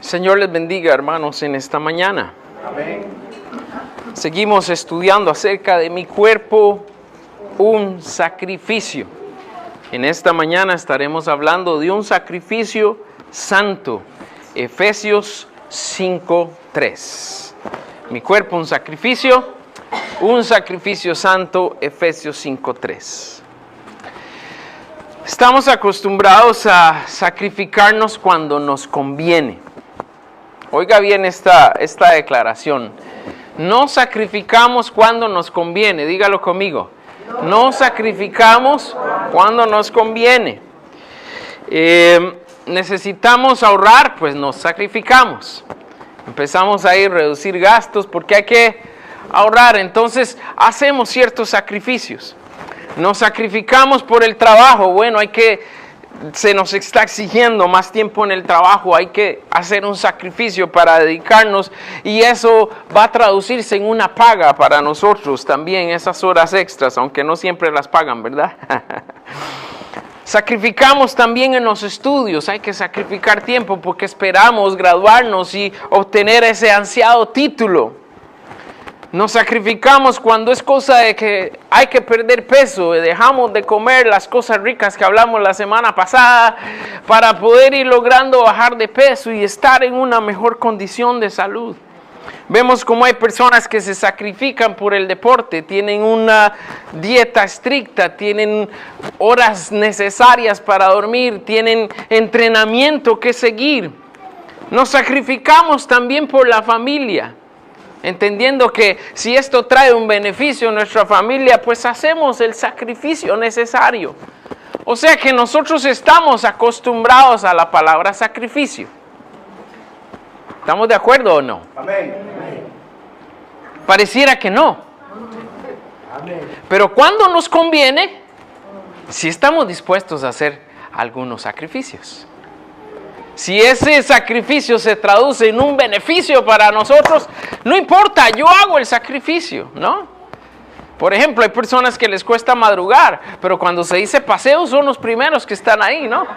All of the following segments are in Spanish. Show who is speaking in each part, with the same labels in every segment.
Speaker 1: Señor les bendiga, hermanos, en esta mañana.
Speaker 2: Amén.
Speaker 1: Seguimos estudiando acerca de mi cuerpo, un sacrificio. En esta mañana estaremos hablando de un sacrificio santo. Efesios 5:3. Mi cuerpo, un sacrificio santo. Efesios 5:3. Estamos acostumbrados a sacrificarnos cuando nos conviene. Oiga bien esta declaración. No sacrificamos cuando nos conviene. Dígalo conmigo. No sacrificamos cuando nos conviene. Necesitamos ahorrar, pues nos sacrificamos. Empezamos a reducir gastos porque hay que ahorrar. Entonces hacemos ciertos sacrificios. Nos sacrificamos por el trabajo. Bueno, se nos está exigiendo más tiempo en el trabajo, hay que hacer un sacrificio para dedicarnos y eso va a traducirse en una paga para nosotros también, esas horas extras, aunque no siempre las pagan, ¿verdad? Sacrificamos también en los estudios, hay que sacrificar tiempo porque esperamos graduarnos y obtener ese ansiado título. Nos sacrificamos cuando es cosa de que hay que perder peso, dejamos de comer las cosas ricas que hablamos la semana pasada para poder ir logrando bajar de peso y estar en una mejor condición de salud. Vemos cómo hay personas que se sacrifican por el deporte, tienen una dieta estricta, tienen horas necesarias para dormir, tienen entrenamiento que seguir. Nos sacrificamos también por la familia. Entendiendo que si esto trae un beneficio a nuestra familia, pues hacemos el sacrificio necesario. O sea que nosotros estamos acostumbrados a la palabra sacrificio. ¿Estamos de acuerdo o no?
Speaker 2: Amén.
Speaker 1: Pareciera que no.
Speaker 2: Amén.
Speaker 1: Pero cuando nos conviene, sí estamos dispuestos a hacer algunos sacrificios. Si ese sacrificio se traduce en un beneficio para nosotros, no importa, yo hago el sacrificio, ¿no? Por ejemplo, hay personas que les cuesta madrugar, pero cuando se dice paseo son los primeros que están ahí, ¿no?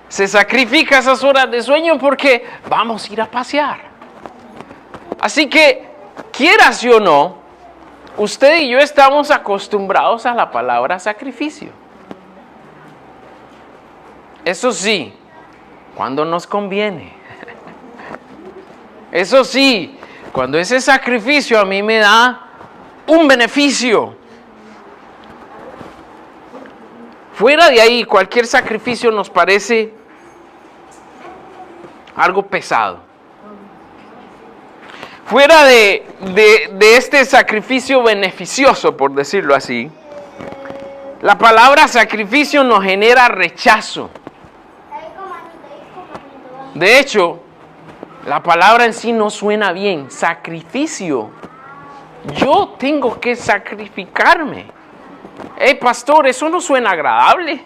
Speaker 1: Se sacrifica esas horas de sueño porque vamos a ir a pasear. Así que, quieras o no, usted y yo estamos acostumbrados a la palabra sacrificio. Eso sí, cuando nos conviene. Eso sí, cuando ese sacrificio a mí me da un beneficio. Fuera de ahí, cualquier sacrificio nos parece algo pesado. Fuera de este sacrificio beneficioso, por decirlo así, la palabra sacrificio nos genera rechazo. De hecho, la palabra en sí no suena bien. Sacrificio. Yo tengo que sacrificarme. Pastor, eso no suena agradable.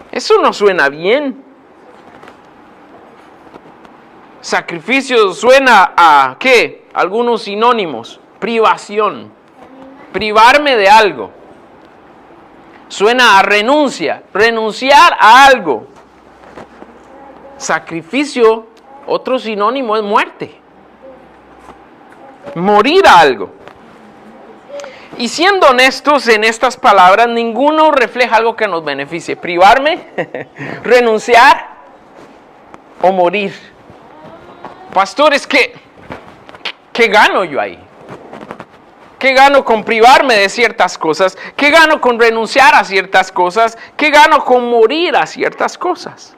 Speaker 1: Eso no suena bien. Sacrificio suena a, ¿qué? Algunos sinónimos. Privación. Privarme de algo. Suena a renuncia. Renunciar a algo. Sacrificio, otro sinónimo es muerte. Morir a algo. Y siendo honestos en estas palabras, ninguno refleja algo que nos beneficie. Privarme, renunciar o morir. Pastores, ¿qué gano yo ahí? ¿Qué gano con privarme de ciertas cosas? ¿Qué gano con renunciar a ciertas cosas? ¿Qué gano con morir a ciertas cosas?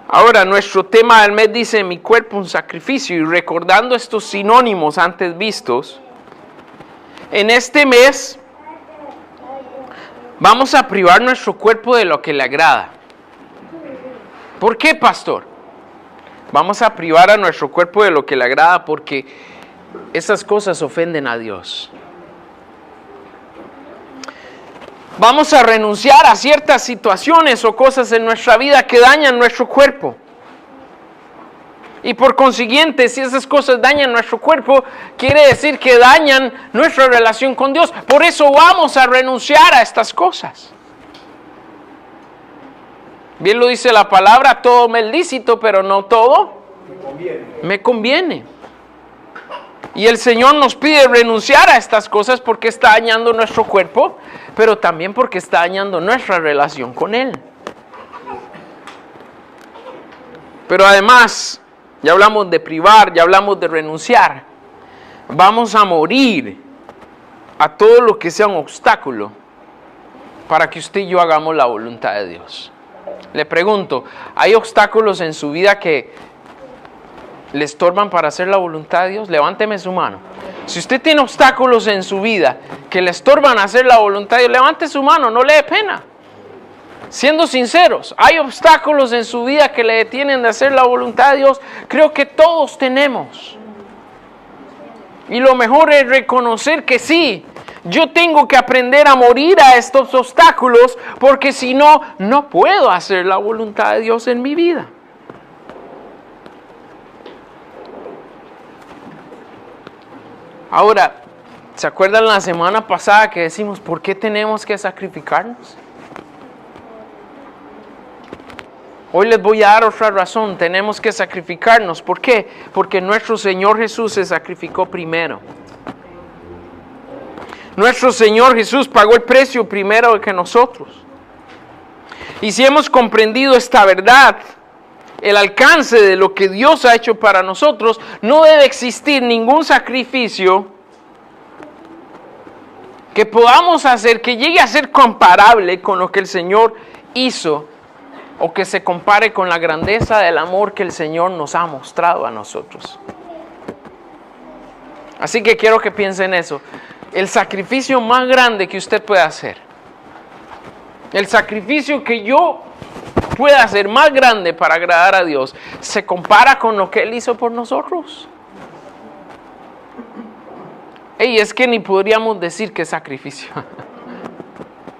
Speaker 1: Ahora, nuestro tema del mes dice, mi cuerpo un sacrificio, y recordando estos sinónimos antes vistos, en este mes vamos a privar nuestro cuerpo de lo que le agrada. ¿Por qué, pastor? Vamos a privar a nuestro cuerpo de lo que le agrada porque esas cosas ofenden a Dios. Vamos a renunciar a ciertas situaciones o cosas en nuestra vida que dañan nuestro cuerpo. Y por consiguiente, si esas cosas dañan nuestro cuerpo, quiere decir que dañan nuestra relación con Dios. Por eso vamos a renunciar a estas cosas. Bien lo dice la palabra, todo me es lícito, pero no todo me conviene. Y el Señor nos pide renunciar a estas cosas porque está dañando nuestro cuerpo, pero también porque está dañando nuestra relación con Él. Pero además, ya hablamos de privar, ya hablamos de renunciar. Vamos a morir a todo lo que sea un obstáculo para que usted y yo hagamos la voluntad de Dios. Le pregunto, ¿hay obstáculos en su vida que le estorban para hacer la voluntad de Dios? Levánteme su mano. Si usted tiene obstáculos en su vida que le estorban a hacer la voluntad de Dios, levante su mano, no le dé pena. Siendo sinceros, ¿hay obstáculos en su vida que le detienen de hacer la voluntad de Dios? Creo que todos tenemos. Y lo mejor es reconocer que sí, yo tengo que aprender a morir a estos obstáculos, porque si no, no puedo hacer la voluntad de Dios en mi vida. Ahora, ¿se acuerdan la semana pasada que decimos, ¿por qué tenemos que sacrificarnos? Hoy les voy a dar otra razón, tenemos que sacrificarnos. ¿Por qué? Porque nuestro Señor Jesús se sacrificó primero. Nuestro Señor Jesús pagó el precio primero que nosotros. Y si hemos comprendido esta verdad, el alcance de lo que Dios ha hecho para nosotros, no debe existir ningún sacrificio que podamos hacer que llegue a ser comparable con lo que el Señor hizo, o que se compare con la grandeza del amor que el Señor nos ha mostrado a nosotros. Así que quiero que piensen en eso. El sacrificio más grande que usted puede hacer, el sacrificio que yo pueda hacer más grande para agradar a Dios, se compara con lo que Él hizo por nosotros. Ey, es que ni podríamos decir que es sacrificio.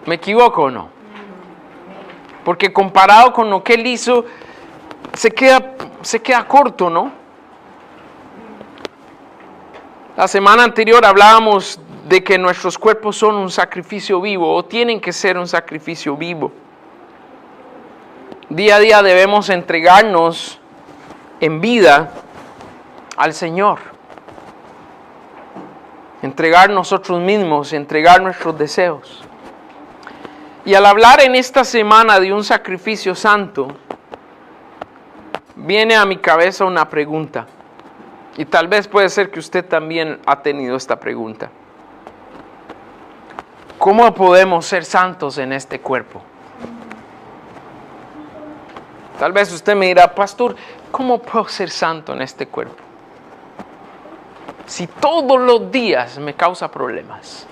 Speaker 1: ¿Me equivoco o no? Porque comparado con lo que Él hizo, se queda corto, ¿no? La semana anterior hablábamos de que nuestros cuerpos son un sacrificio vivo, o tienen que ser un sacrificio vivo. Día a día debemos entregarnos en vida al Señor. Entregar nosotros mismos, entregar nuestros deseos. Y al hablar en esta semana de un sacrificio santo, viene a mi cabeza una pregunta. Y tal vez puede ser que usted también ha tenido esta pregunta. ¿Cómo podemos ser santos en este cuerpo? Tal vez usted me dirá, pastor, ¿cómo puedo ser santo en este cuerpo? Si todos los días me causa problemas.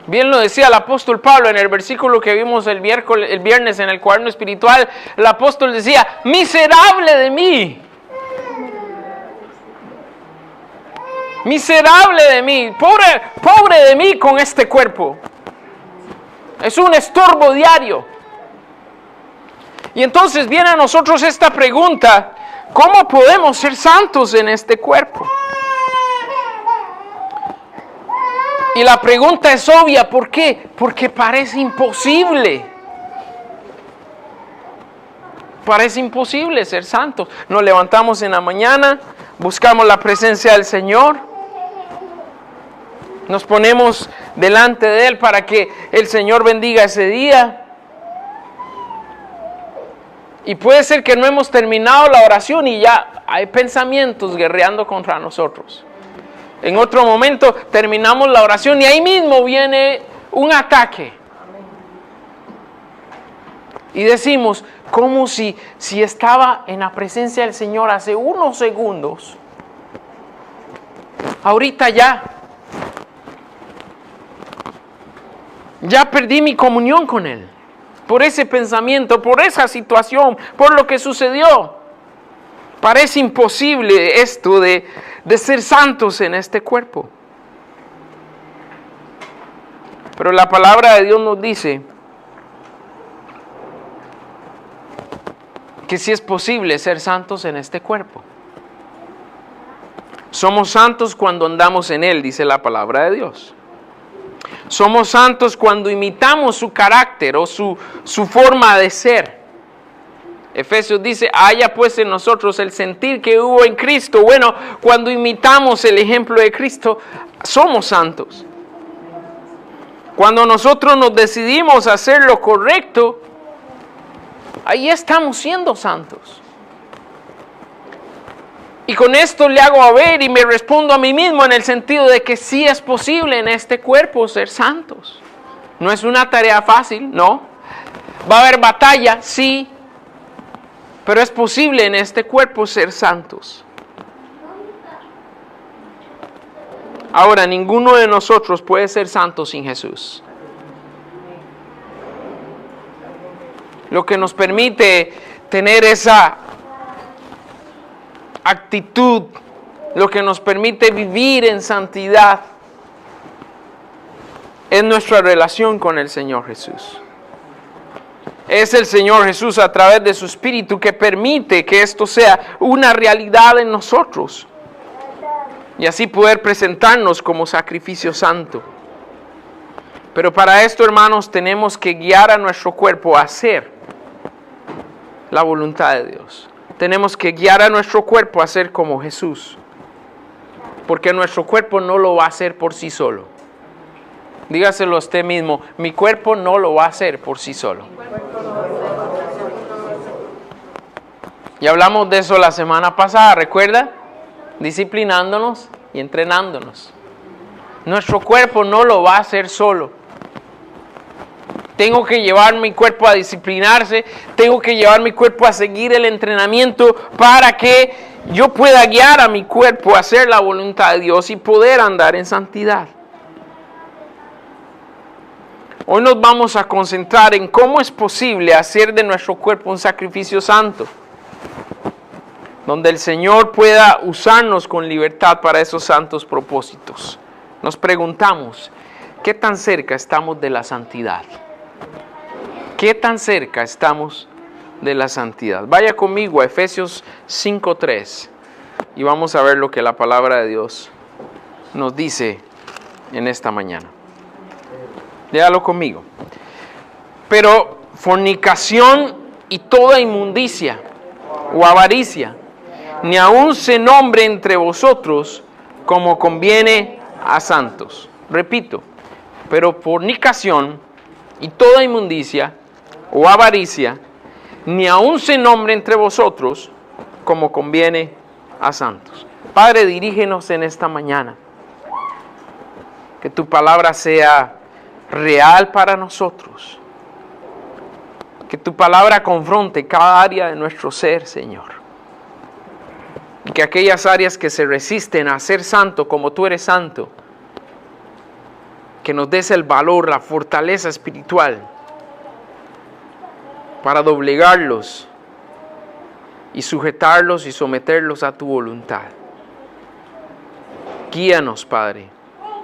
Speaker 1: Bien lo decía el apóstol Pablo en el versículo que vimos el viernes en el cuaderno espiritual. El apóstol decía, miserable de mí. Miserable de mí, pobre de mí con este cuerpo. Es un estorbo diario. Y entonces viene a nosotros esta pregunta, ¿cómo podemos ser santos en este cuerpo? Y la pregunta es obvia, ¿por qué? Porque parece imposible. Parece imposible ser santos. Nos levantamos en la mañana, buscamos la presencia del Señor, nos ponemos delante de Él para que el Señor bendiga ese día. Y puede ser que no hemos terminado la oración y ya hay pensamientos guerreando contra nosotros. En otro momento terminamos la oración y ahí mismo viene un ataque. Y decimos, como si estaba en la presencia del Señor hace unos segundos, ahorita ya perdí mi comunión con Él. Por ese pensamiento, por esa situación, por lo que sucedió. Parece imposible esto de ser santos en este cuerpo. Pero la palabra de Dios nos dice que sí es posible ser santos en este cuerpo. Somos santos cuando andamos en Él, dice la palabra de Dios. Somos santos cuando imitamos su carácter o su forma de ser. Efesios dice, haya pues en nosotros el sentir que hubo en Cristo. Bueno, cuando imitamos el ejemplo de Cristo, somos santos. Cuando nosotros nos decidimos a hacer lo correcto, ahí estamos siendo santos. Y con esto le hago a ver y me respondo a mí mismo en el sentido de que sí es posible en este cuerpo ser santos. No es una tarea fácil, no. Va a haber batalla, sí. Pero es posible en este cuerpo ser santos. Ahora, ninguno de nosotros puede ser santo sin Jesús. Lo que nos permite tener esa actitud, lo que nos permite vivir en santidad, es nuestra relación con el Señor Jesús. Es el Señor Jesús a través de su Espíritu que permite que esto sea una realidad en nosotros. Y así poder presentarnos como sacrificio santo. Pero para esto, hermanos, tenemos que guiar a nuestro cuerpo a hacer la voluntad de Dios. Tenemos que guiar a nuestro cuerpo a ser como Jesús. Porque nuestro cuerpo no lo va a hacer por sí solo. Dígaselo a usted mismo, mi cuerpo no lo va a hacer por sí solo. Y hablamos de eso la semana pasada, ¿recuerda? Disciplinándonos y entrenándonos. Nuestro cuerpo no lo va a hacer solo. Tengo que llevar mi cuerpo a disciplinarse, tengo que llevar mi cuerpo a seguir el entrenamiento para que yo pueda guiar a mi cuerpo a hacer la voluntad de Dios y poder andar en santidad. Hoy nos vamos a concentrar en cómo es posible hacer de nuestro cuerpo un sacrificio santo, donde el Señor pueda usarnos con libertad para esos santos propósitos. Nos preguntamos, ¿qué tan cerca estamos de la santidad? ¿Qué tan cerca estamos de la santidad? Vaya conmigo a Efesios 5:3 y vamos a ver lo que la palabra de Dios nos dice en esta mañana. Léalo conmigo. Pero fornicación y toda inmundicia o avaricia, ni aun se nombre entre vosotros como conviene a santos. Repito, pero fornicación y toda inmundicia o avaricia, ni aun se nombre entre vosotros como conviene a santos. Padre, dirígenos en esta mañana. Que tu palabra sea real para nosotros. Que tu palabra confronte cada área de nuestro ser, Señor. Y que aquellas áreas que se resisten a ser santo como tú eres santo, que nos des el valor, la fortaleza espiritual para doblegarlos y sujetarlos y someterlos a tu voluntad. Guíanos, Padre.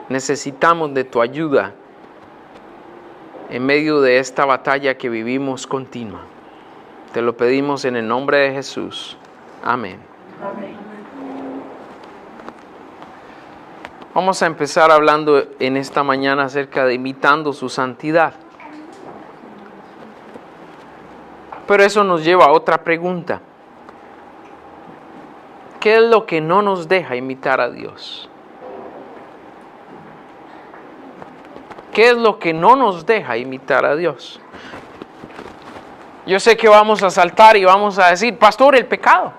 Speaker 1: Necesitamos de tu ayuda en medio de esta batalla que vivimos continua. Te lo pedimos en el nombre de Jesús. Amén.
Speaker 2: Amén.
Speaker 1: Vamos a empezar hablando en esta mañana acerca de imitando su santidad. Pero eso nos lleva a otra pregunta. ¿Qué es lo que no nos deja imitar a Dios? ¿Qué es lo que no nos deja imitar a Dios? Yo sé que vamos a saltar y vamos a decir, pastor, el pecado.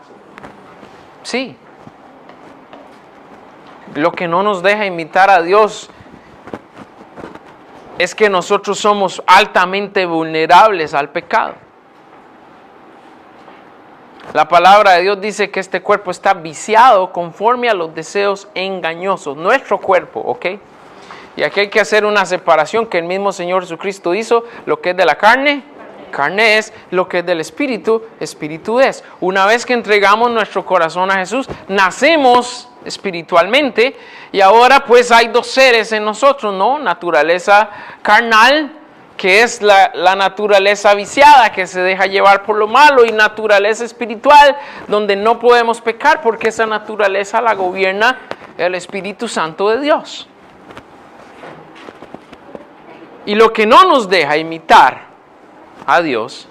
Speaker 1: Sí. Lo que no nos deja imitar a Dios es que nosotros somos altamente vulnerables al pecado. La palabra de Dios dice que este cuerpo está viciado conforme a los deseos engañosos. Nuestro cuerpo, ¿ok? Y aquí hay que hacer una separación que el mismo Señor Jesucristo hizo. Lo que es de la carne, carne es. Lo que es del espíritu, espíritu es. Una vez que entregamos nuestro corazón a Jesús, nacemos espiritualmente. Y ahora pues hay dos seres en nosotros, ¿no? Naturaleza carnal, que es la naturaleza viciada, que se deja llevar por lo malo, y naturaleza espiritual, donde no podemos pecar porque esa naturaleza la gobierna el Espíritu Santo de Dios. Y lo que no nos deja imitar a Dios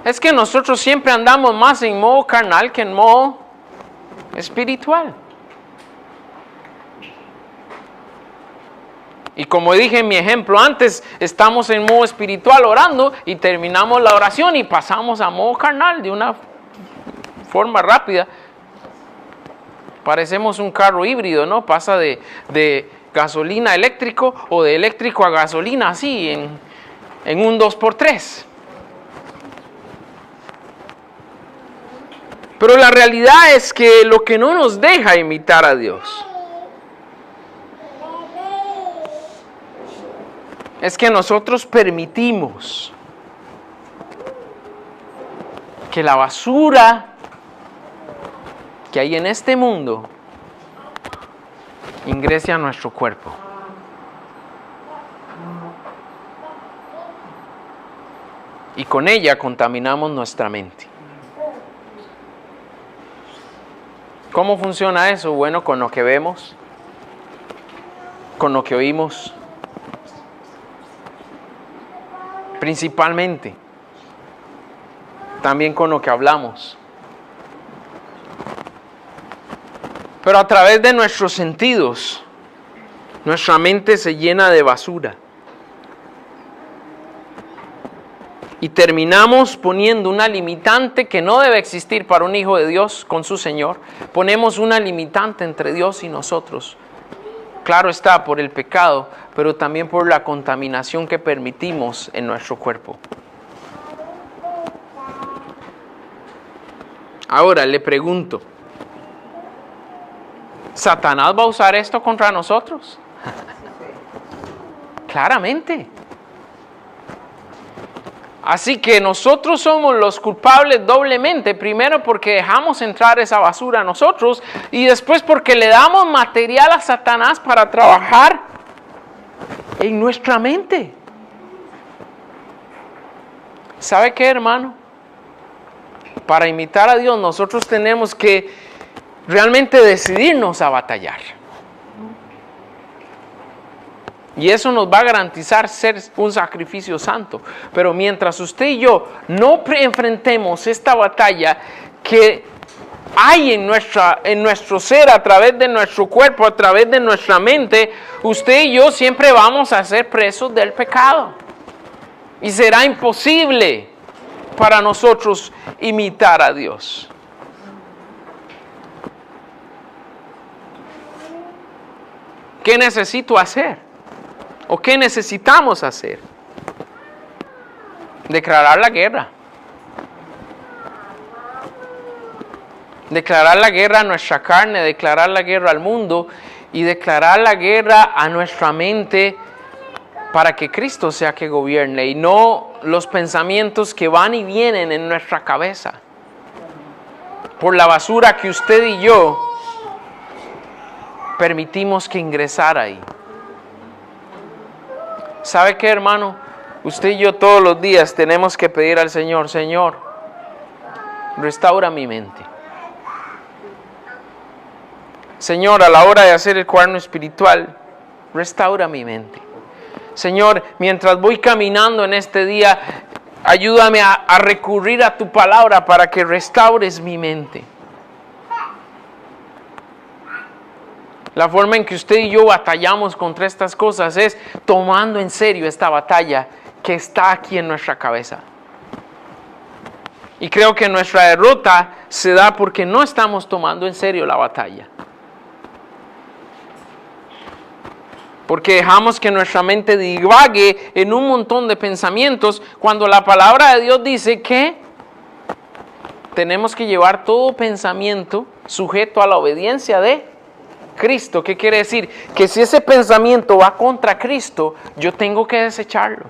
Speaker 1: es que nosotros siempre andamos más en modo carnal que en modo espiritual. Y como dije en mi ejemplo antes, estamos en modo espiritual orando y terminamos la oración y pasamos a modo carnal de una forma rápida. Parecemos un carro híbrido, ¿no? Pasa de gasolina a eléctrico o de eléctrico a gasolina, así en un 2x3. Pero la realidad es que lo que no nos deja imitar a Dios es que nosotros permitimos que la basura que hay en este mundo ingrese a nuestro cuerpo. Y con ella contaminamos nuestra mente. ¿Cómo funciona eso? Bueno, con lo que vemos, con lo que oímos, principalmente, también con lo que hablamos. Pero a través de nuestros sentidos, nuestra mente se llena de basura. Y terminamos poniendo una limitante que no debe existir para un hijo de Dios con su Señor. Ponemos una limitante entre Dios y nosotros. Claro está, por el pecado, pero también por la contaminación que permitimos en nuestro cuerpo. Ahora le pregunto, ¿Satanás va a usar esto contra nosotros? Claramente. Así que nosotros somos los culpables doblemente, primero porque dejamos entrar esa basura a nosotros y después porque le damos material a Satanás para trabajar en nuestra mente. ¿Sabe qué, hermano? Para imitar a Dios nosotros tenemos que realmente decidirnos a batallar. Y eso nos va a garantizar ser un sacrificio santo. Pero mientras usted y yo no enfrentemos esta batalla que hay en nuestro ser, a través de nuestro cuerpo, a través de nuestra mente, usted y yo siempre vamos a ser presos del pecado. Y será imposible para nosotros imitar a Dios. ¿Qué necesito hacer? ¿O qué necesitamos hacer? Declarar la guerra. Declarar la guerra a nuestra carne, declarar la guerra al mundo y declarar la guerra a nuestra mente para que Cristo sea que gobierne y no los pensamientos que van y vienen en nuestra cabeza por la basura que usted y yo permitimos que ingresara ahí. ¿Sabe qué, hermano? Usted y yo todos los días tenemos que pedir al Señor, Señor, restaura mi mente. Señor, a la hora de hacer el cuaderno espiritual, restaura mi mente. Señor, mientras voy caminando en este día, ayúdame a recurrir a tu palabra para que restaures mi mente. La forma en que usted y yo batallamos contra estas cosas es tomando en serio esta batalla que está aquí en nuestra cabeza. Y creo que nuestra derrota se da porque no estamos tomando en serio la batalla. Porque dejamos que nuestra mente divague en un montón de pensamientos cuando la palabra de Dios dice que tenemos que llevar todo pensamiento sujeto a la obediencia de Cristo. ¿Qué quiere decir? Que si ese pensamiento va contra Cristo, yo tengo que desecharlo.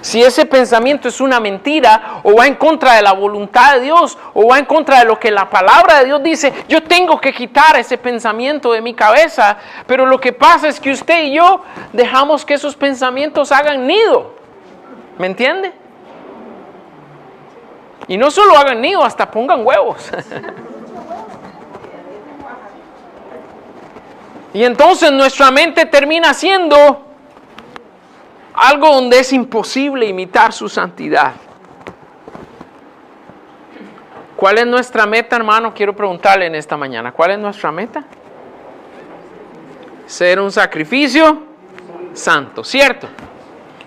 Speaker 1: Si ese pensamiento es una mentira o va en contra de la voluntad de Dios o va en contra de lo que la palabra de Dios dice, yo tengo que quitar ese pensamiento de mi cabeza. Pero lo que pasa es que usted y yo dejamos que esos pensamientos hagan nido. ¿Me entiende? Y no solo hagan nido, hasta pongan huevos. Y entonces nuestra mente termina siendo algo donde es imposible imitar su santidad. ¿Cuál es nuestra meta, hermano? Quiero preguntarle en esta mañana, ¿cuál es nuestra meta? Ser un sacrificio santo, ¿cierto?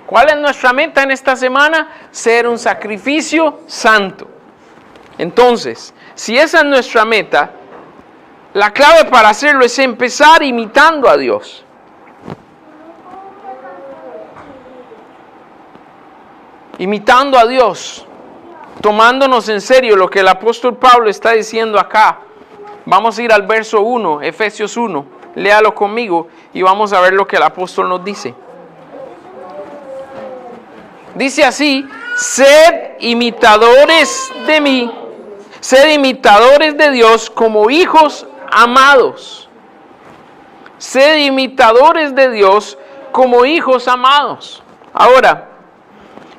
Speaker 1: ¿Cuál es nuestra meta en esta semana? Ser un sacrificio santo. Entonces, si esa es nuestra meta, la clave para hacerlo es empezar imitando a Dios. Imitando a Dios, tomándonos en serio lo que el apóstol Pablo está diciendo acá. Vamos a ir al verso 1, Efesios 1. Léalo conmigo y vamos a ver lo que el apóstol nos dice. Dice así: sed imitadores de mí, sed imitadores de Dios como hijos amados. Sed imitadores de Dios como hijos amados. Ahora,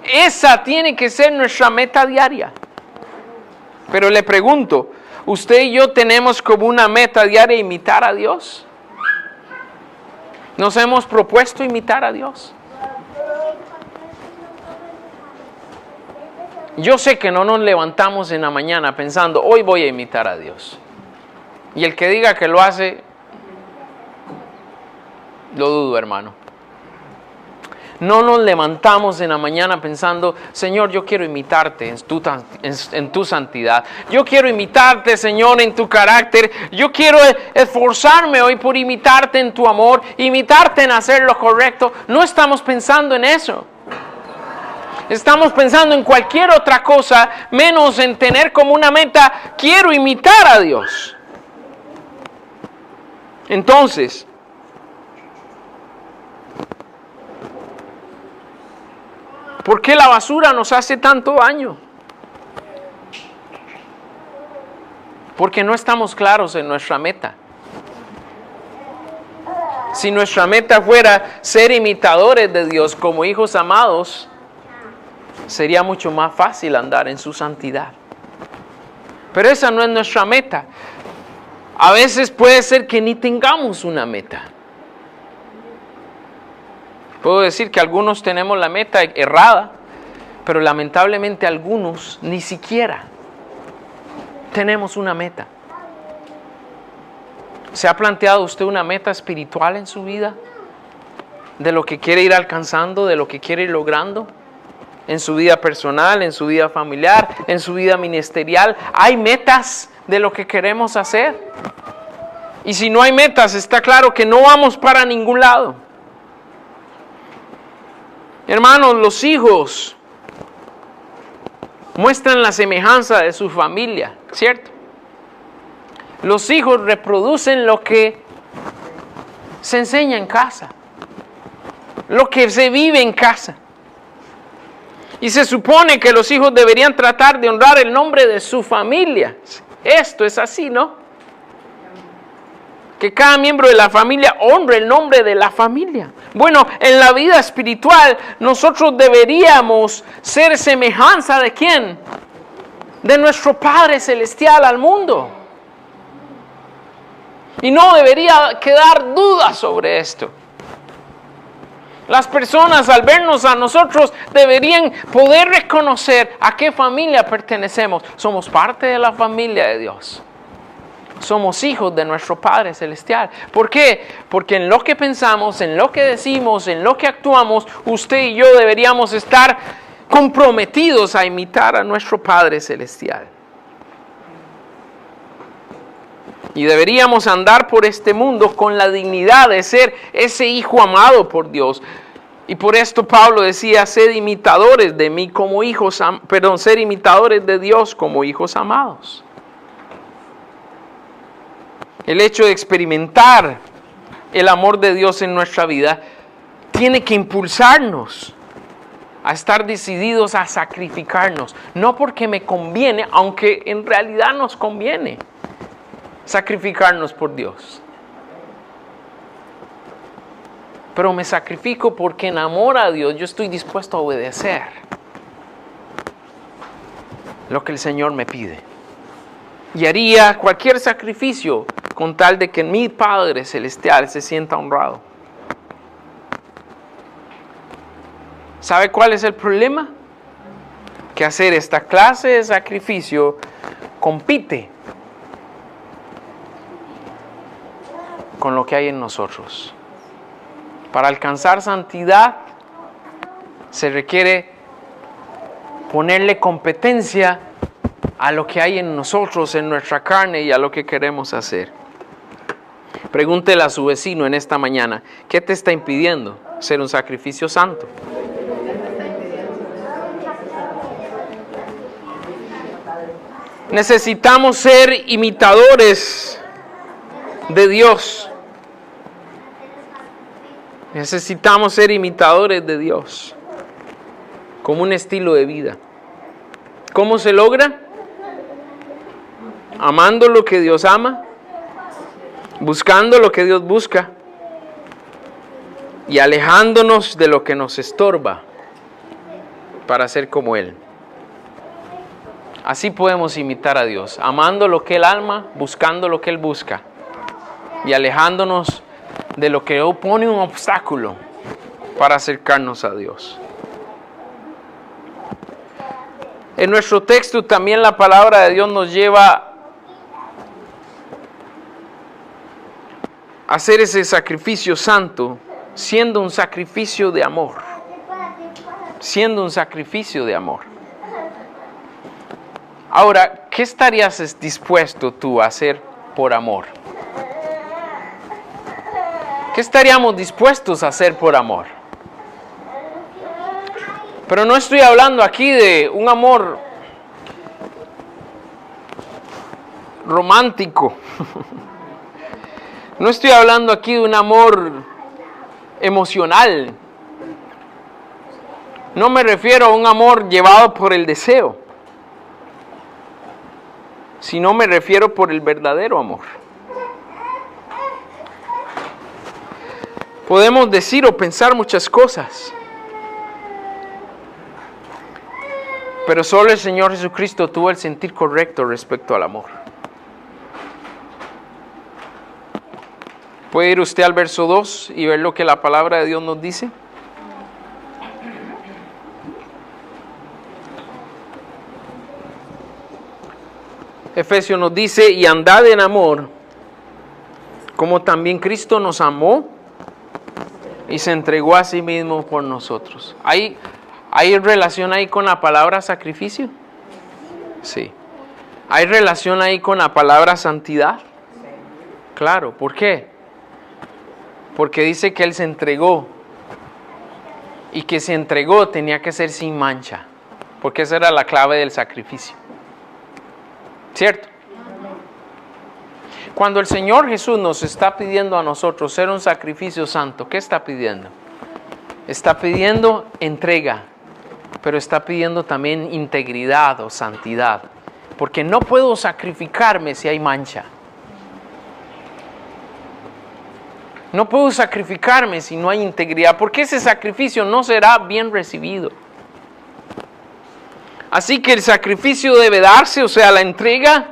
Speaker 1: esa tiene que ser nuestra meta diaria. Pero le pregunto, ¿usted y yo tenemos como una meta diaria imitar a Dios? ¿Nos hemos propuesto imitar a Dios? Yo sé que no nos levantamos en la mañana pensando, hoy voy a imitar a Dios. Y el que diga que lo hace, lo dudo, hermano. No nos levantamos en la mañana pensando, Señor, yo quiero imitarte en tu santidad. Yo quiero imitarte, Señor, en tu carácter. Yo quiero esforzarme hoy por imitarte en tu amor, imitarte en hacer lo correcto. No estamos pensando en eso. Estamos pensando en cualquier otra cosa, menos en tener como una meta, quiero imitar a Dios. Entonces, ¿por qué la basura nos hace tanto daño? Porque no estamos claros en nuestra meta. Si nuestra meta fuera ser imitadores de Dios como hijos amados, sería mucho más fácil andar en su santidad. Pero esa no es nuestra meta. A veces puede ser que ni tengamos una meta. Puedo decir que algunos tenemos la meta errada, pero lamentablemente algunos ni siquiera tenemos una meta. ¿Se ha planteado usted una meta espiritual en su vida? ¿De lo que quiere ir alcanzando, de lo que quiere ir logrando? En su vida personal, en su vida familiar, en su vida ministerial. ¿Hay metas de lo que queremos hacer? Y si no hay metas, está claro que no vamos para ningún lado. Hermanos, los hijos muestran la semejanza de su familia, ¿cierto? Los hijos reproducen lo que se enseña en casa, lo que se vive en casa. Y se supone que los hijos deberían tratar de honrar el nombre de su familia. Esto es así, ¿no? Que cada miembro de la familia honre el nombre de la familia. Bueno, en la vida espiritual nosotros deberíamos ser semejanza ¿de quién? De nuestro Padre Celestial al mundo. Y no debería quedar duda sobre esto. Las personas al vernos a nosotros deberían poder reconocer a qué familia pertenecemos. Somos parte de la familia de Dios. Somos hijos de nuestro Padre Celestial. ¿Por qué? Porque en lo que pensamos, en lo que decimos, en lo que actuamos, usted y yo deberíamos estar comprometidos a imitar a nuestro Padre Celestial. Y deberíamos andar por este mundo con la dignidad de ser ese hijo amado por Dios. Y por esto Pablo decía, sed imitadores de mí como hijos, ser imitadores de Dios como hijos amados. El hecho de experimentar el amor de Dios en nuestra vida tiene que impulsarnos a estar decididos a sacrificarnos. No porque me conviene, aunque en realidad nos conviene sacrificarnos por Dios. Pero me sacrifico porque en amor a Dios yo estoy dispuesto a obedecer lo que el Señor me pide. Y haría cualquier sacrificio con tal de que mi Padre Celestial se sienta honrado. ¿Sabe cuál es el problema? Que hacer esta clase de sacrificio compite con lo que hay en nosotros. Para alcanzar santidad se requiere ponerle competencia a lo que hay en nosotros, en nuestra carne y a lo que queremos hacer. Pregúntele a su vecino en esta mañana, ¿qué te está impidiendo ser un sacrificio santo? Necesitamos ser imitadores de Dios. Necesitamos ser imitadores de Dios como un estilo de vida. ¿Cómo se logra? Amando lo que Dios ama, buscando lo que Dios busca y alejándonos de lo que nos estorba para ser como Él. Así podemos imitar a Dios, amando lo que Él ama, buscando lo que Él busca y alejándonos de lo que opone un obstáculo para acercarnos a Dios. En nuestro texto también la palabra de Dios nos lleva a hacer ese sacrificio santo, siendo un sacrificio de amor. Siendo un sacrificio de amor. Ahora, ¿qué estarías dispuesto tú a hacer por amor? ¿Qué estaríamos dispuestos a hacer por amor? Pero no estoy hablando aquí de un amor romántico. No estoy hablando aquí de un amor emocional. No me refiero a un amor llevado por el deseo, sino me refiero por el verdadero amor. Podemos decir o pensar muchas cosas, pero solo el Señor Jesucristo tuvo el sentir correcto respecto al amor. ¿Puede ir usted al verso 2 y ver lo que la palabra de Dios nos dice? Efesios nos dice, y andad en amor, como también Cristo nos amó y se entregó a sí mismo por nosotros. ¿Hay relación ahí con la palabra sacrificio? Sí. ¿Hay relación ahí con la palabra santidad? Claro, ¿por qué? Porque dice que Él se entregó, y que se entregó tenía que ser sin mancha, porque esa era la clave del sacrificio. ¿Cierto? Cuando el Señor Jesús nos está pidiendo a nosotros ser un sacrificio santo, ¿qué está pidiendo? Está pidiendo entrega, pero está pidiendo también integridad o santidad, porque no puedo sacrificarme si hay mancha. No puedo sacrificarme si no hay integridad, porque ese sacrificio no será bien recibido. Así que el sacrificio debe darse, o sea, la entrega,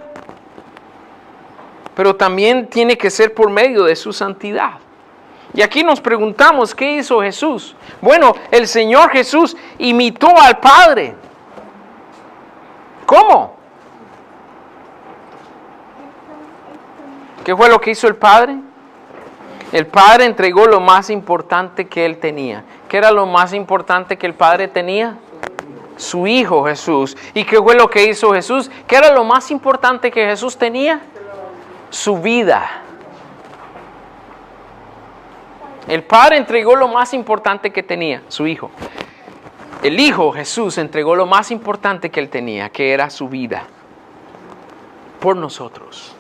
Speaker 1: pero también tiene que ser por medio de su santidad. Y aquí nos preguntamos, ¿qué hizo Jesús? Bueno, el Señor Jesús imitó al Padre. ¿Cómo? ¿Qué fue lo que hizo el Padre? El Padre entregó lo más importante que Él tenía. ¿Qué era lo más importante que el Padre tenía? Su Hijo Jesús. ¿Y qué fue lo que hizo Jesús? ¿Qué era lo más importante que Jesús tenía? Su vida. El Padre entregó lo más importante que tenía, su Hijo. El Hijo Jesús entregó lo más importante que Él tenía, que era su vida, por nosotros.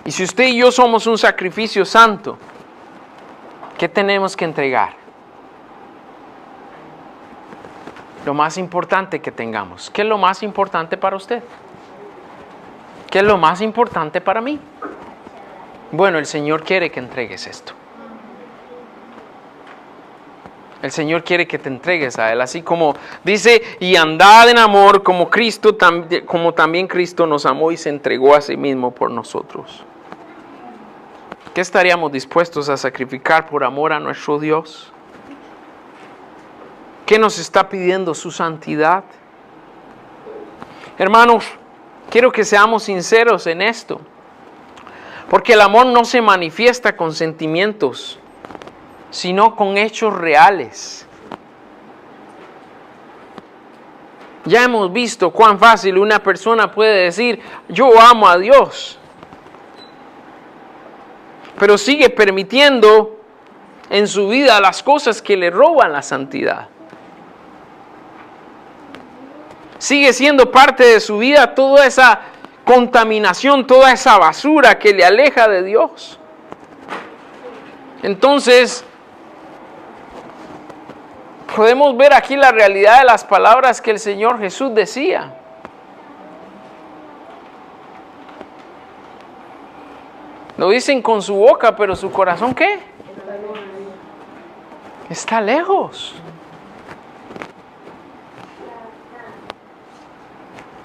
Speaker 1: Y si usted y yo somos un sacrificio santo, ¿qué tenemos que entregar? Lo más importante que tengamos. ¿Qué es lo más importante para usted? ¿Qué es lo más importante para mí? Bueno, el Señor quiere que entregues esto. El Señor quiere que te entregues a Él, así como dice, y andad en amor como también Cristo nos amó y se entregó a sí mismo por nosotros. ¿Qué estaríamos dispuestos a sacrificar por amor a nuestro Dios? ¿Qué nos está pidiendo su santidad? Hermanos, quiero que seamos sinceros en esto. Porque el amor no se manifiesta con sentimientos, sino con hechos reales. Ya hemos visto cuán fácil una persona puede decir, yo amo a Dios, pero sigue permitiendo en su vida las cosas que le roban la santidad. Sigue siendo parte de su vida toda esa contaminación, toda esa basura que le aleja de Dios. Entonces, podemos ver aquí la realidad de las palabras que el Señor Jesús decía. Lo dicen con su boca, pero su corazón, ¿qué? Está lejos.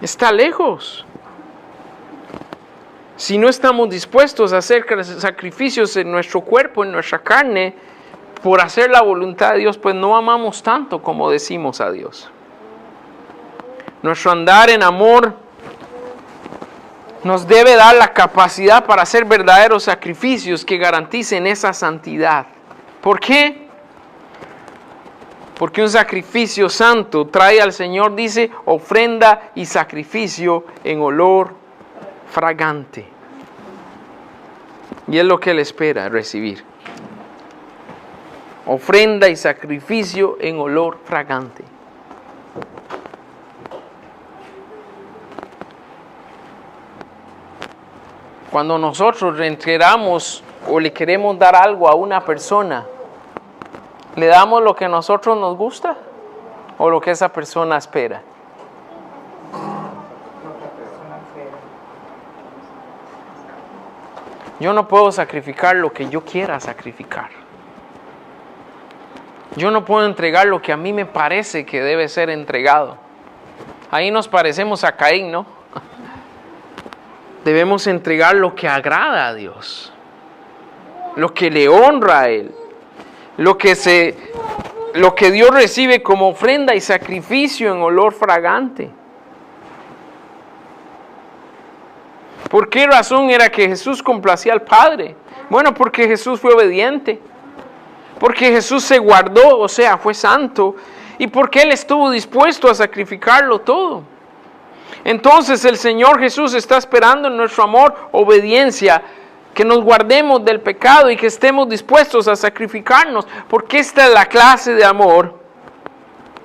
Speaker 1: Está lejos. Si no estamos dispuestos a hacer sacrificios en nuestro cuerpo, en nuestra carne, por hacer la voluntad de Dios, pues no amamos tanto como decimos a Dios. Nuestro andar en amor nos debe dar la capacidad para hacer verdaderos sacrificios que garanticen esa santidad. ¿Por qué? Porque un sacrificio santo trae al Señor, dice, ofrenda y sacrificio en olor fragante. Y es lo que Él espera recibir. Ofrenda y sacrificio en olor fragante. Cuando nosotros le entregamos o le queremos dar algo a una persona, ¿le damos lo que a nosotros nos gusta o lo que esa persona espera? Yo no puedo sacrificar lo que yo quiera sacrificar. Yo no puedo entregar lo que a mí me parece que debe ser entregado. Ahí nos parecemos a Caín, ¿no? Debemos entregar lo que agrada a Dios, lo que le honra a Él, lo que Dios recibe como ofrenda y sacrificio en olor fragante. ¿Por qué razón era que Jesús complacía al Padre? Bueno, porque Jesús fue obediente, porque Jesús se guardó, o sea, fue santo, y porque Él estuvo dispuesto a sacrificarlo todo. Entonces el Señor Jesús está esperando en nuestro amor obediencia, que nos guardemos del pecado y que estemos dispuestos a sacrificarnos, porque esta es la clase de amor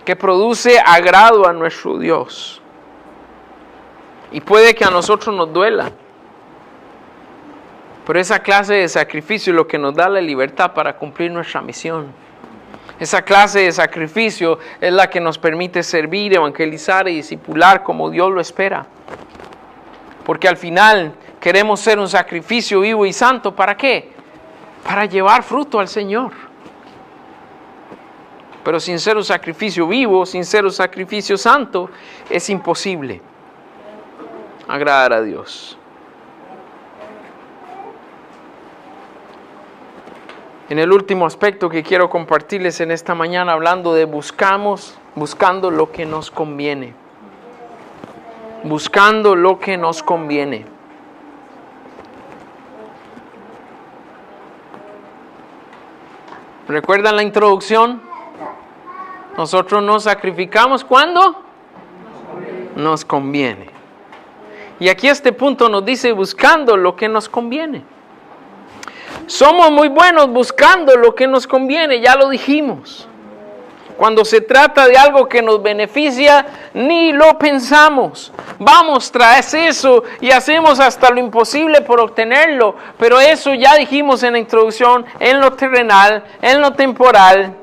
Speaker 1: que produce agrado a nuestro Dios. Y puede que a nosotros nos duela, pero esa clase de sacrificio es lo que nos da la libertad para cumplir nuestra misión. Esa clase de sacrificio es la que nos permite servir, evangelizar y discipular como Dios lo espera. Porque al final queremos ser un sacrificio vivo y santo. ¿Para qué? Para llevar fruto al Señor. Pero sin ser un sacrificio vivo, sin ser un sacrificio santo, es imposible agradar a Dios. En el último aspecto que quiero compartirles en esta mañana, hablando de buscando lo que nos conviene. Buscando lo que nos conviene. ¿Recuerdan la introducción? Nosotros nos sacrificamos ¿cuándo? Nos conviene. Y aquí este punto nos dice buscando lo que nos conviene. Somos muy buenos buscando lo que nos conviene, ya lo dijimos. Cuando se trata de algo que nos beneficia, ni lo pensamos. Vamos tras eso y hacemos hasta lo imposible por obtenerlo. Pero eso ya dijimos en la introducción, en lo terrenal, en lo temporal,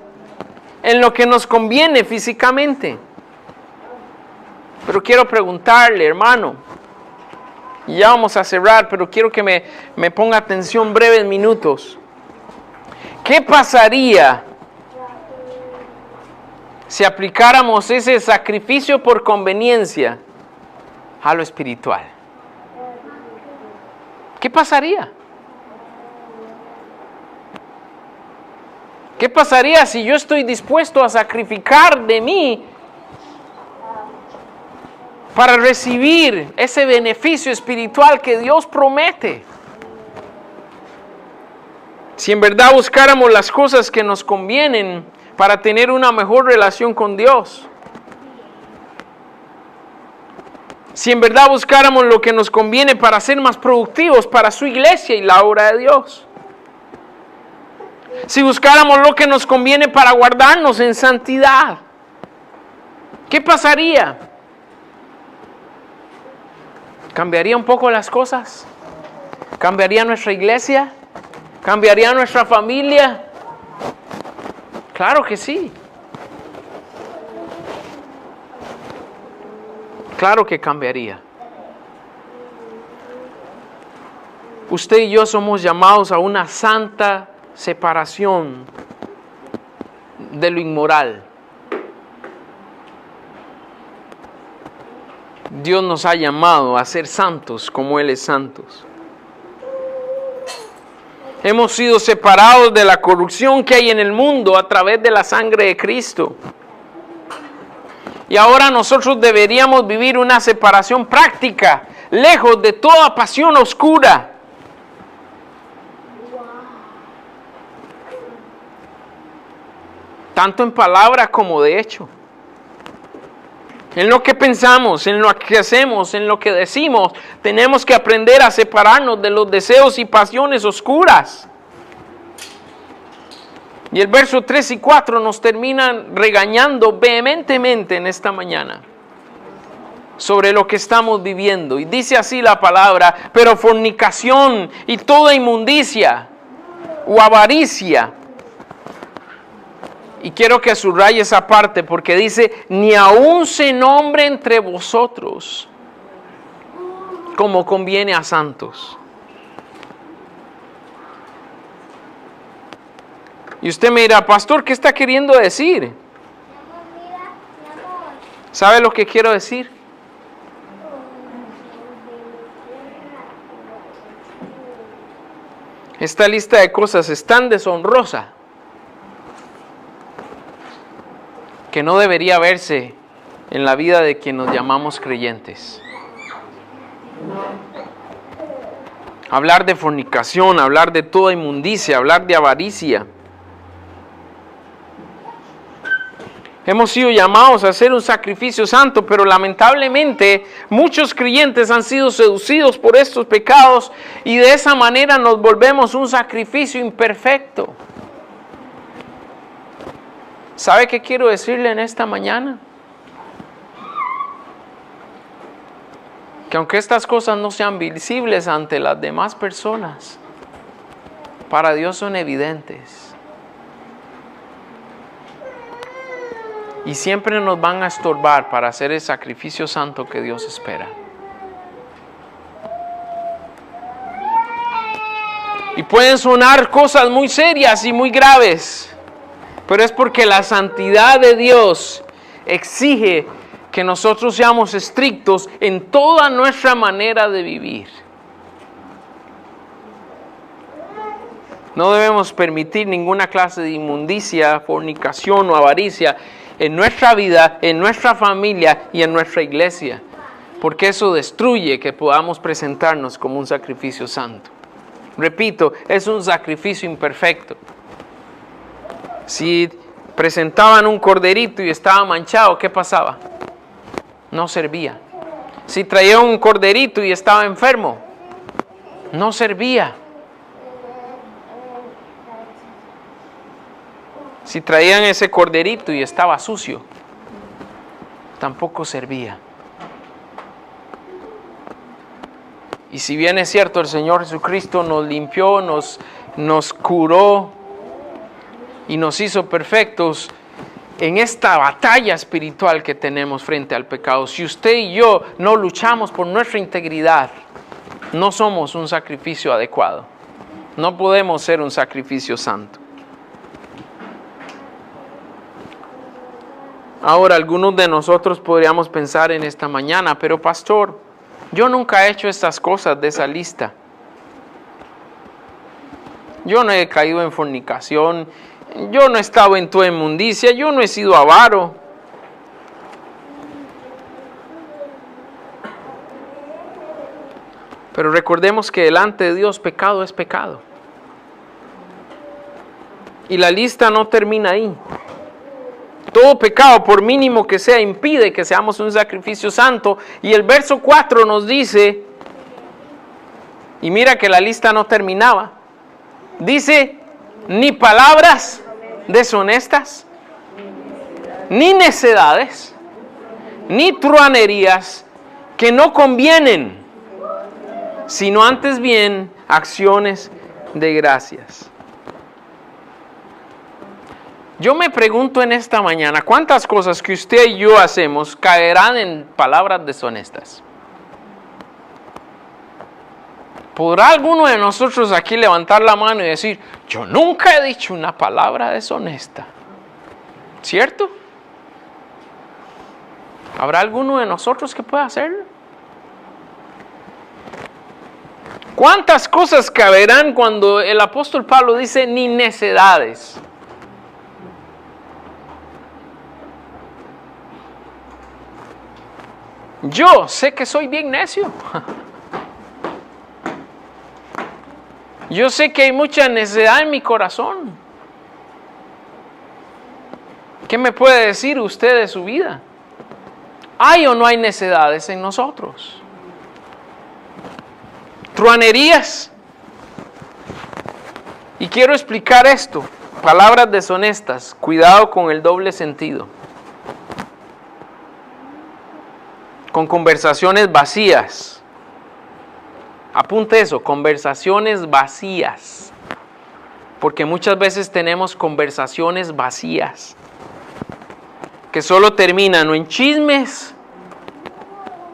Speaker 1: en lo que nos conviene físicamente. Pero quiero preguntarle, hermano, y ya vamos a cerrar, pero quiero que me ponga atención breves minutos. ¿Qué pasaría si aplicáramos ese sacrificio por conveniencia a lo espiritual? ¿Qué pasaría? ¿Qué pasaría si yo estoy dispuesto a sacrificar de mí para recibir ese beneficio espiritual que Dios promete? Si en verdad buscáramos las cosas que nos convienen para tener una mejor relación con Dios. Si en verdad buscáramos lo que nos conviene para ser más productivos para su iglesia y la obra de Dios. Si buscáramos lo que nos conviene para guardarnos en santidad. ¿Qué pasaría? ¿Cambiaría un poco las cosas? ¿Cambiaría nuestra iglesia? ¿Cambiaría nuestra familia? Claro que sí. Claro que cambiaría. Usted y yo somos llamados a una santa separación de lo inmoral. Dios nos ha llamado a ser santos como Él es santos. Hemos sido separados de la corrupción que hay en el mundo a través de la sangre de Cristo. Y ahora nosotros deberíamos vivir una separación práctica, lejos de toda pasión oscura. Tanto en palabra como de hecho. En lo que pensamos, en lo que hacemos, en lo que decimos, tenemos que aprender a separarnos de los deseos y pasiones oscuras. Y el verso 3 y 4 nos terminan regañando vehementemente en esta mañana sobre lo que estamos viviendo. Y dice así la palabra: pero fornicación y toda inmundicia o avaricia. Y quiero que subraye esa parte porque dice: ni aun se nombre entre vosotros como conviene a santos. Y usted me dirá: pastor, ¿qué está queriendo decir? ¿Sabe lo que quiero decir? Esta lista de cosas es tan deshonrosa que no debería verse en la vida de quien nos llamamos creyentes. Hablar de fornicación, hablar de toda inmundicia, hablar de avaricia. Hemos sido llamados a hacer un sacrificio santo, pero lamentablemente muchos creyentes han sido seducidos por estos pecados y de esa manera nos volvemos un sacrificio imperfecto. ¿Sabe qué quiero decirle en esta mañana? Que aunque estas cosas no sean visibles ante las demás personas, para Dios son evidentes. Y siempre nos van a estorbar para hacer el sacrificio santo que Dios espera. Y pueden sonar cosas muy serias y muy graves, pero es porque la santidad de Dios exige que nosotros seamos estrictos en toda nuestra manera de vivir. No debemos permitir ninguna clase de inmundicia, fornicación o avaricia en nuestra vida, en nuestra familia y en nuestra iglesia, porque eso destruye que podamos presentarnos como un sacrificio santo. Repito, es un sacrificio imperfecto. Si presentaban un corderito y estaba manchado, ¿qué pasaba? No servía. Si traía un corderito y estaba enfermo, no servía. Si traían ese corderito y estaba sucio, tampoco servía. Y si bien es cierto, el Señor Jesucristo nos limpió, nos curó y nos hizo perfectos en esta batalla espiritual que tenemos frente al pecado. Si usted y yo no luchamos por nuestra integridad, no somos un sacrificio adecuado. No podemos ser un sacrificio santo. Ahora, algunos de nosotros podríamos pensar en esta mañana: pero pastor, yo nunca he hecho estas cosas de esa lista. Yo no he caído en fornicación Yo no he estado en tu inmundicia, yo no he sido avaro. Pero recordemos que delante de Dios pecado es pecado. Y la lista no termina ahí. Todo pecado, por mínimo que sea, impide que seamos un sacrificio santo. Y el verso 4 nos dice, y mira que la lista no terminaba, dice, ni palabras deshonestas, ni necedades, ni truanerías que no convienen, sino antes bien acciones de gracias. Yo me pregunto en esta mañana, ¿cuántas cosas que usted y yo hacemos caerán en palabras deshonestas? ¿Podrá alguno de nosotros aquí levantar la mano y decir, yo nunca he dicho una palabra deshonesta? ¿Cierto? ¿Habrá alguno de nosotros que pueda hacerlo? ¿Cuántas cosas caberán cuando el apóstol Pablo dice ni necedades? Yo sé que soy bien necio. Yo sé que hay mucha necedad en mi corazón. ¿Qué me puede decir usted de su vida? ¿Hay o no hay necedades en nosotros? Truanerías. Y quiero explicar esto. Palabras deshonestas. Cuidado con el doble sentido. Con conversaciones vacías. Apunte eso, conversaciones vacías. Porque muchas veces tenemos conversaciones vacías que solo terminan o en chismes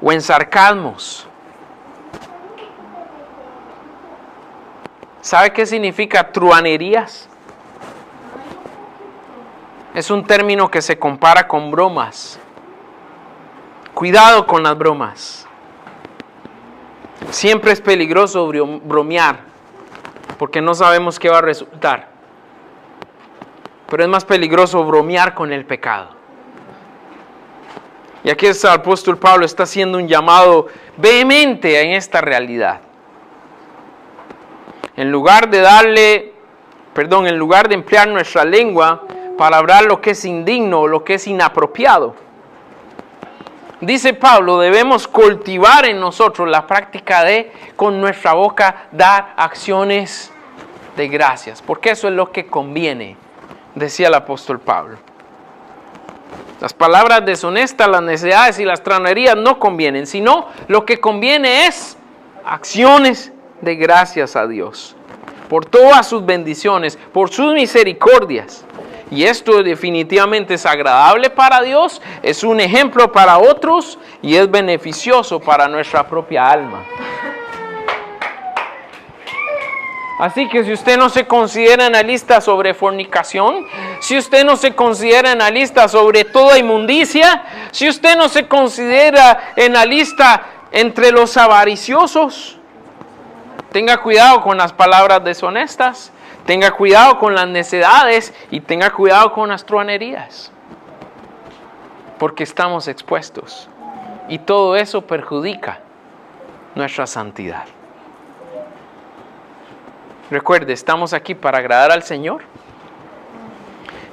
Speaker 1: o en sarcasmos. ¿Sabe qué significa truanerías? Es un término que se compara con bromas. Cuidado con las bromas. Siempre es peligroso bromear, porque no sabemos qué va a resultar. Pero es más peligroso bromear con el pecado. Y aquí el apóstol Pablo está haciendo un llamado vehemente en esta realidad. En lugar de emplear nuestra lengua para hablar lo que es indigno o lo que es inapropiado, dice Pablo, debemos cultivar en nosotros la práctica de, con nuestra boca, dar acciones de gracias. Porque eso es lo que conviene, decía el apóstol Pablo. Las palabras deshonestas, las necedades y las truanerías no convienen, sino lo que conviene es acciones de gracias a Dios. Por todas sus bendiciones, por sus misericordias. Y esto definitivamente es agradable para Dios, es un ejemplo para otros y es beneficioso para nuestra propia alma. Así que si usted no se considera en la lista sobre fornicación, si usted no se considera en la lista sobre toda inmundicia, si usted no se considera en la lista entre los avariciosos, tenga cuidado con las palabras deshonestas. Tenga cuidado con las necedades y tenga cuidado con las truanerías. Porque estamos expuestos. Y todo eso perjudica nuestra santidad. Recuerde, estamos aquí para agradar al Señor.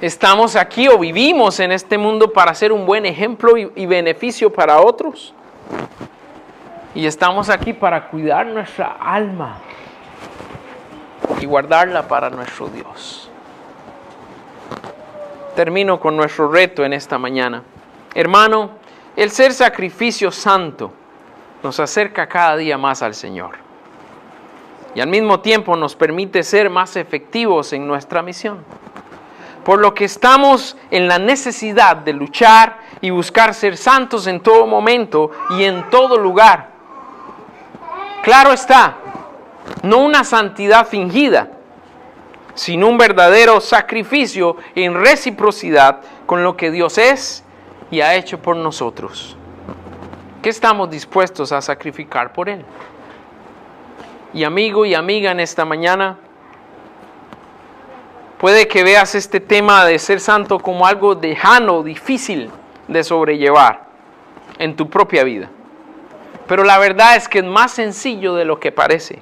Speaker 1: Estamos aquí o vivimos en este mundo para ser un buen ejemplo y beneficio para otros. Y estamos aquí para cuidar nuestra alma y guardarla para nuestro Dios. Termino con nuestro reto en esta mañana. Hermano, el ser sacrificio santo nos acerca cada día más al Señor. Y al mismo tiempo nos permite ser más efectivos en nuestra misión. Por lo que estamos en la necesidad de luchar y buscar ser santos en todo momento y en todo lugar. Claro está, no una santidad fingida, sino un verdadero sacrificio en reciprocidad con lo que Dios es y ha hecho por nosotros. ¿Qué estamos dispuestos a sacrificar por Él? Y amigo y amiga, en esta mañana, Puede que veas este tema de ser santo como algo lejano, difícil de sobrellevar en tu propia vida. Pero la verdad es que es más sencillo de lo que parece.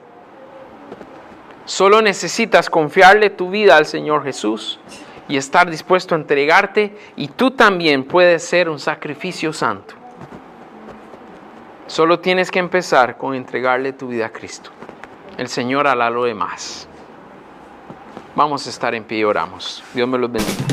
Speaker 1: Solo necesitas confiarle tu vida al Señor Jesús y estar dispuesto a entregarte, y tú también puedes ser un sacrificio santo. Solo tienes que empezar con entregarle tu vida a Cristo. El Señor hará lo demás. Vamos a estar en pie y oramos. Dios me los bendiga.